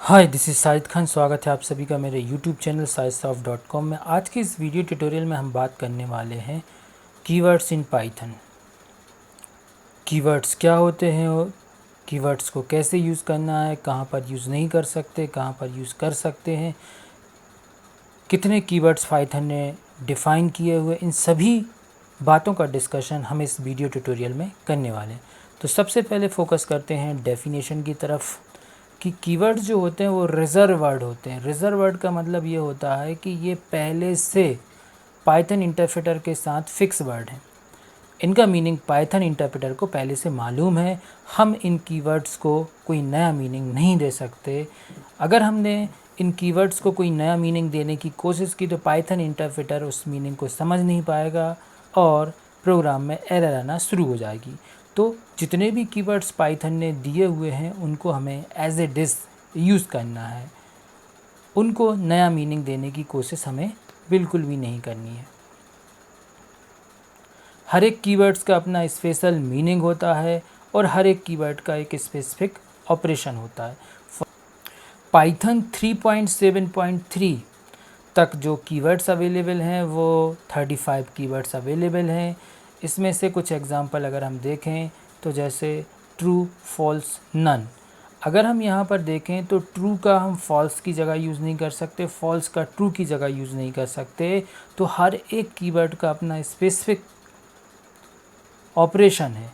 Hi, this is Sajid Khan. स्वागत है आप सभी का मेरे यूट्यूब चैनल sajidssoft.com में। आज के इस वीडियो ट्यूटोरियल में हम बात करने वाले हैं कीवर्ड्स इन पाइथन। कीवर्ड्स क्या होते हैं और कीवर्ड्स को कैसे यूज़ करना है, कहाँ पर यूज़ नहीं कर सकते, कहाँ पर यूज़ कर सकते हैं, कितने कीवर्ड्स पाइथन ने डिफ़ाइन किए हुए, इन सभी बातों का डिस्कशन हम इस वीडियो ट्यूटोरियल में करने वाले हैं। तो सबसे पहले फोकस करते हैं डेफिनेशन की तरफ कि कीवर्ड्स जो होते हैं वो रिजर्व वर्ड होते हैं। रिजर्व वर्ड का मतलब ये होता है कि ये पहले से पाइथन इंटरप्रेटर के साथ फिक्स वर्ड हैं। इनका मीनिंग पाइथन इंटरप्रेटर को पहले से मालूम है। हम इन कीवर्ड्स को कोई नया मीनिंग नहीं दे सकते। अगर हमने इन कीवर्ड्स को कोई नया मीनिंग देने की कोशिश की तो पाइथन इंटरप्रेटर उस मीनिंग को समझ नहीं पाएगा और प्रोग्राम में एरर आना शुरू हो जाएगी। तो जितने भी कीवर्ड्स पाइथन ने दिए हुए हैं उनको हमें एज ए डिस यूज़ करना है। उनको नया मीनिंग देने की कोशिश हमें बिल्कुल भी नहीं करनी है। हर एक कीवर्ड्स का अपना स्पेशल मीनिंग होता है और हर एक कीवर्ड का एक स्पेसिफिक ऑपरेशन होता है। पाइथन 3.7.3 तक जो कीवर्ड्स अवेलेबल हैं वो 35 कीवर्ड्स अवेलेबल हैं। इसमें से कुछ एग्जांपल अगर हम देखें तो जैसे ट्रू, फॉल्स, नन। अगर हम यहाँ पर देखें तो ट्रू का हम फॉल्स की जगह यूज़ नहीं कर सकते, फॉल्स का ट्रू की जगह यूज़ नहीं कर सकते। तो हर एक कीवर्ड का अपना स्पेसिफिक ऑपरेशन है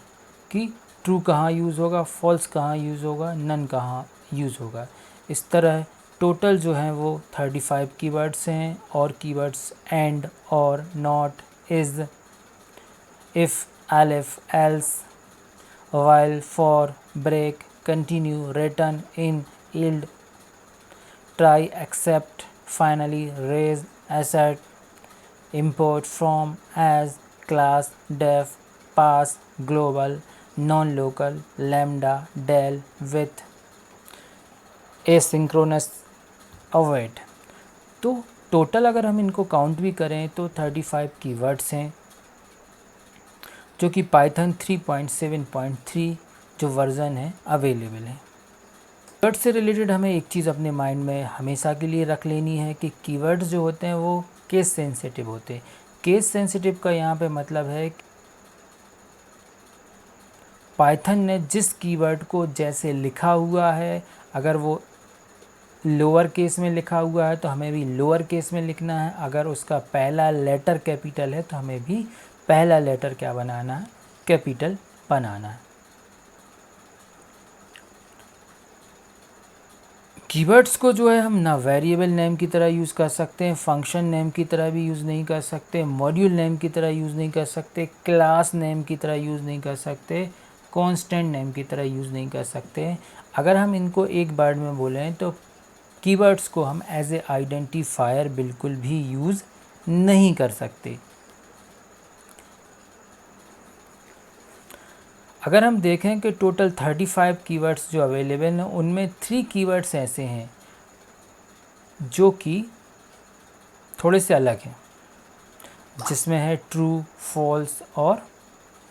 कि ट्रू कहाँ यूज़ होगा, फॉल्स कहाँ यूज़ होगा, नन कहाँ यूज़ होगा। इस तरह टोटल जो हैं वो 35 कीवर्ड्स हैं और कीवर्ड्स एंड, और, not, is, if, elif, else, while, for, break, continue, return, in, yield, try, except, finally, raise, assert, import, from, as, class, def, pass, global, non-local, lambda, del, with, asynchronous, await। तो total अगर हम इनको count भी करें तो 35 keywords हैं जो कि पाइथन 3.7.3 जो वर्ज़न है अवेलेबल है। कीवर्ड से रिलेटेड हमें एक चीज़ अपने माइंड में हमेशा के लिए रख लेनी है कि कीवर्ड्स जो होते हैं वो केस सेंसिटिव होते हैं। केस सेंसिटिव का यहाँ पे मतलब है कि पाइथन ने जिस कीवर्ड को जैसे लिखा हुआ है, अगर वो लोअर केस में लिखा हुआ है तो हमें भी लोअर केस में लिखना है। अगर उसका पहला लेटर कैपिटल है तो हमें भी पहला लेटर क्या बनाना है, कैपिटल बनाना है। कीवर्ड्स को जो है हम ना वेरिएबल नेम की तरह यूज़ कर सकते हैं, फंक्शन नेम की तरह भी यूज़ नहीं कर सकते, मॉड्यूल नेम की तरह यूज़ नहीं कर सकते, क्लास नेम की तरह यूज़ नहीं कर सकते, कांस्टेंट नेम की तरह यूज़ नहीं कर सकते। अगर हम इनको एक वर्ड में बोलें तो कीवर्ड्स को हम एज ए आइडेंटिफायर बिल्कुल भी यूज़ नहीं कर सकते। अगर हम देखें कि टोटल 35 कीवर्ड्स जो अवेलेबल हैं उनमें 3 कीवर्ड्स ऐसे हैं जो कि थोड़े से अलग हैं, जिसमें है ट्रू, फॉल्स और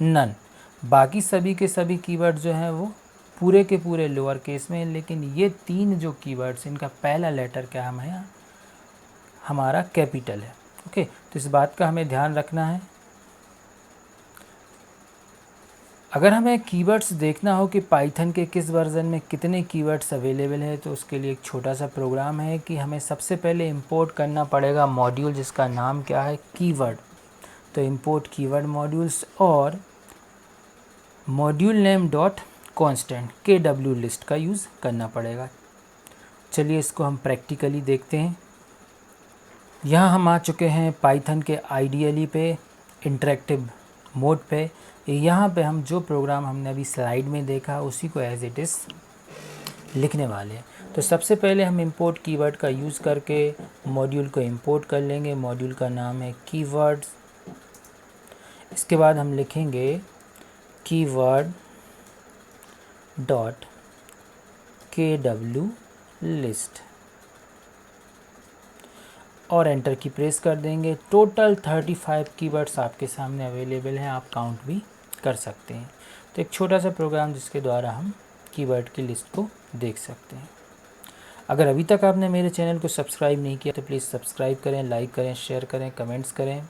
नन। बाकी सभी के सभी कीवर्ड जो हैं वो पूरे के पूरे लोअर केस में हैं, लेकिन ये 3 जो कीवर्ड्स इनका पहला लेटर क्या है, हमारा कैपिटल है। ओके, तो इस बात का हमें ध्यान रखना है। अगर हमें कीवर्ड्स देखना हो कि पाइथन के किस वर्ज़न में कितने कीवर्ड्स अवेलेबल है तो उसके लिए एक छोटा सा प्रोग्राम है कि हमें सबसे पहले इंपोर्ट करना पड़ेगा मॉड्यूल जिसका नाम क्या है, कीवर्ड। तो इंपोर्ट कीवर्ड मॉड्यूल्स और module name dot constant KW list का यूज़ करना पड़ेगा। चलिए इसको हम प्रैक्टिकली देखते हैं। यहाँ हम आ चुके हैं पाइथन के आइडियली पे, इंटरेक्टिव मोड पे। यहाँ पे हम जो प्रोग्राम हमने अभी स्लाइड में देखा उसी को एज इट इज़ लिखने वाले हैं। तो सबसे पहले हम इंपोर्ट कीवर्ड का यूज़ करके मॉड्यूल को इंपोर्ट कर लेंगे। मॉड्यूल का नाम है कीवर्ड्स। इसके बाद हम लिखेंगे कीवर्ड डॉट KW लिस्ट और एंटर की प्रेस कर देंगे। टोटल 35 कीवर्ड्स आपके सामने अवेलेबल हैं, आप काउंट भी कर सकते हैं। तो एक छोटा सा प्रोग्राम जिसके द्वारा हम कीवर्ड की लिस्ट को देख सकते हैं। अगर अभी तक आपने मेरे चैनल को सब्सक्राइब नहीं किया तो प्लीज़ सब्सक्राइब करें, लाइक करें, शेयर करें, कमेंट्स करें।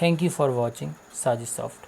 Thank you for watching Sajid soft.